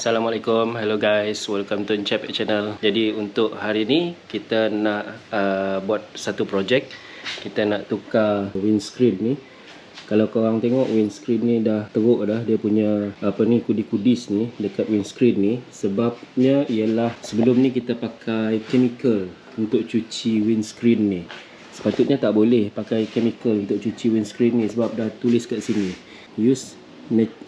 Assalamualaikum, hello guys, welcome to Encap channel. Jadi untuk hari ni kita nak buat satu projek. Kita nak tukar windscreen ni. Kalau korang tengok windscreen ni dah teruk dah, dia punya kudi-kudis ni dekat windscreen ni. Sebabnya ialah sebelum ni kita pakai chemical untuk cuci windscreen ni. Sepatutnya tak boleh pakai chemical untuk cuci windscreen ni sebab dah tulis kat sini use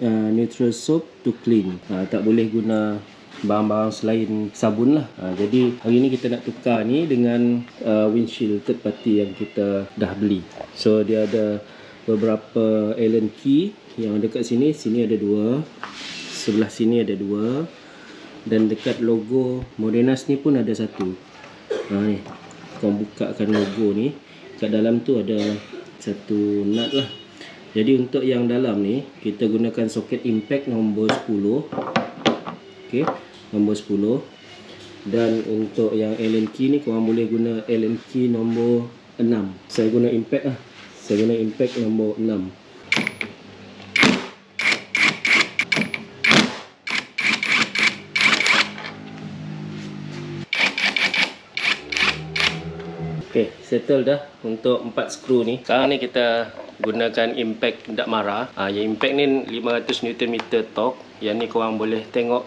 neutral soap to clean. Tak boleh guna barang-barang selain sabun lah. Jadi hari ni kita nak tukar ni dengan windshield third party yang kita dah beli. So dia ada beberapa Allen key yang dekat sini. Sini ada 2, sebelah sini ada 2, dan dekat logo Modenas ni pun ada 1. Ni kau bukakan logo ni, kat dalam tu ada satu nut lah. Jadi untuk yang dalam ni kita gunakan soket impact nombor 10. Okey, nombor 10. Dan untuk yang Allen key ni korang boleh guna Allen key nombor 6. Saya guna impact lah. Saya guna impact nombor 6. Okey, settle dah untuk 4 skru ni. Sekarang ni kita gunakan impact dak marah. Yang impact ni 500 Nm torque. Yang ni korang boleh tengok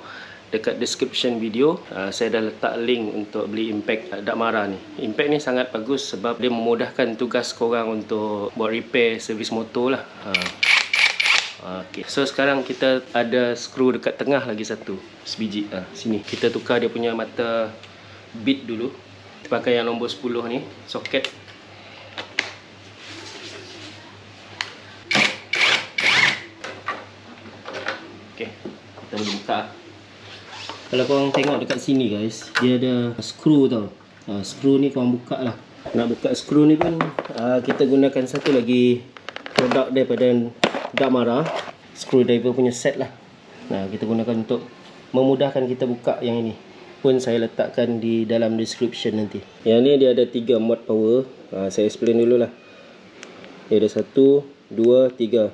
dekat description video. Saya dah letak link untuk beli impact dak marah ni. Impact ni sangat bagus sebab dia memudahkan tugas korang untuk buat repair servis motor lah. Okay. So sekarang kita ada skru dekat tengah lagi satu, sebiji. Sini kita tukar dia punya mata bit dulu. Kita pakai yang nombor 10 ni, soket. Okay, kita boleh buka. Kalau korang tengok dekat sini guys, dia ada skru tau. Skru ni korang buka lah. Nak buka skru ni pun kita gunakan satu lagi produk daripada Damara, screwdriver punya set lah. Kita gunakan untuk memudahkan kita buka yang ini. Pun saya letakkan di dalam description nanti. Yang ni dia ada 3 mod power. Saya explain dulu lah. Dia ada 1, 2, 3.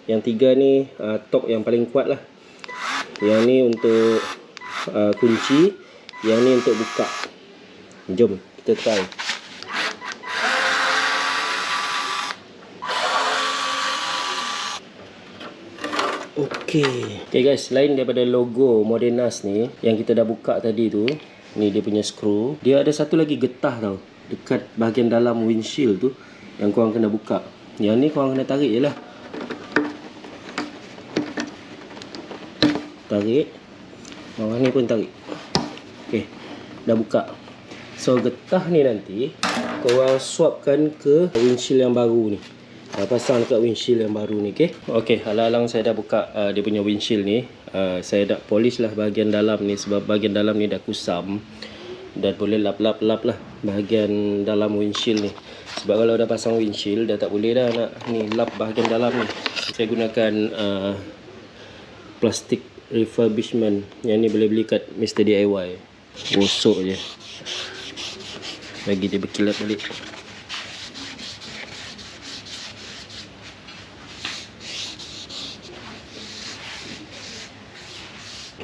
Yang 3 ni torque yang paling kuat lah. Yang ni untuk kunci. Yang ni untuk buka. Jom kita try. Okay guys, selain daripada logo Modenas ni yang kita dah buka tadi tu, ni dia punya skru. Dia ada satu lagi getah tau, dekat bahagian dalam windshield tu yang korang kena buka. Yang ni korang kena tarik je lah. Tarik. Bawah ni pun tarik. Okay, dah buka. So getah ni nanti korang swapkan ke windshield yang baru ni. Pasang dekat windshield yang baru ni. Okay, halang-halang saya dah buka dia punya windshield ni. Saya dah polish lah bahagian dalam ni sebab bahagian dalam ni dah kusam. Dan boleh lap-lap lah bahagian dalam windshield ni. Sebab kalau dah pasang windshield dah tak boleh dah nak ni lap bahagian dalam ni. Saya gunakan plastik refurbishment. Yang ni boleh beli kat Mr. DIY. Gosok je, bagi dia berkilat balik.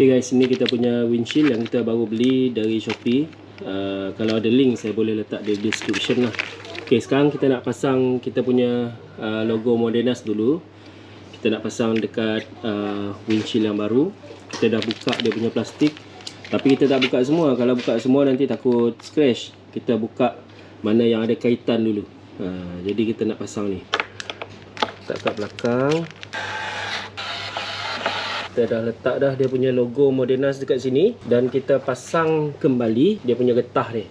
Okay guys, ini kita punya windshield yang kita baru beli dari Shopee. Kalau ada link saya boleh letak di description lah. Okay, sekarang kita nak pasang kita punya logo Modenas dulu. Kita nak pasang dekat windshield yang baru. Kita dah buka dia punya plastik, tapi kita tak buka semua. Kalau buka semua nanti takut scratch. Kita buka mana yang ada kaitan dulu. Jadi kita nak pasang ni, letak kat belakang. Kita dah letak dah dia punya logo Modenas dekat sini. Dan kita pasang kembali dia punya getah ni.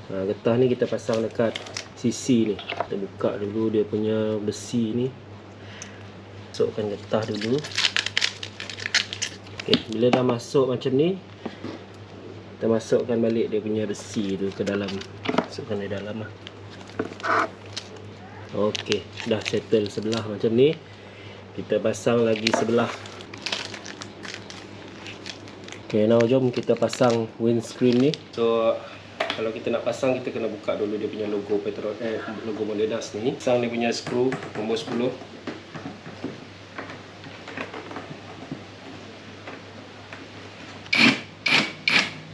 Getah ni kita pasang dekat sisi ni. Kita buka dulu dia punya besi ni. Masukkan getah dulu. Okay, bila dah masuk macam ni, kita masukkan balik dia punya besi tu ke dalam. Masukkan di dalam lah. Okay, dah settle sebelah macam ni. Kita pasang lagi sebelah. Okay, now jom kita pasang windscreen ni. So kalau kita nak pasang, kita kena buka dulu dia punya logo logo Modenas ni. Pasang dia punya skru nombor 10.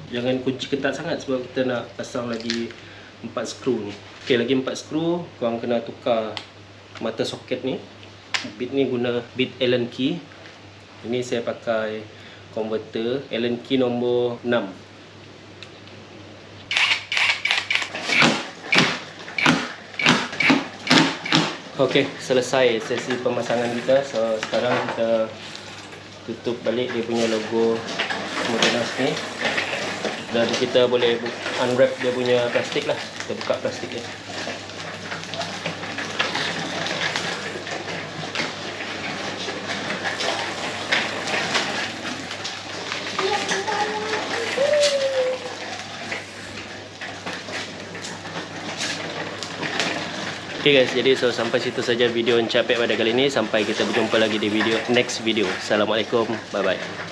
Jangan kunci ketat sangat sebab kita nak pasang lagi 4 skru ni. Okey, lagi 4 skru. Korang kena tukar mata soket ni. Bit ni guna bit Allen key. Ini saya pakai converter Allen key nombor 6. Okey, selesai sesi pemasangan kita. So sekarang kita tutup balik dia punya logo Modenas ni. Dan kita boleh unwrap dia punya plastik lah. Kita buka plastik dia. Okay guys, jadi sampai situ saja video Encapek pada kali ini. Sampai kita berjumpa lagi di next video. Assalamualaikum, bye bye.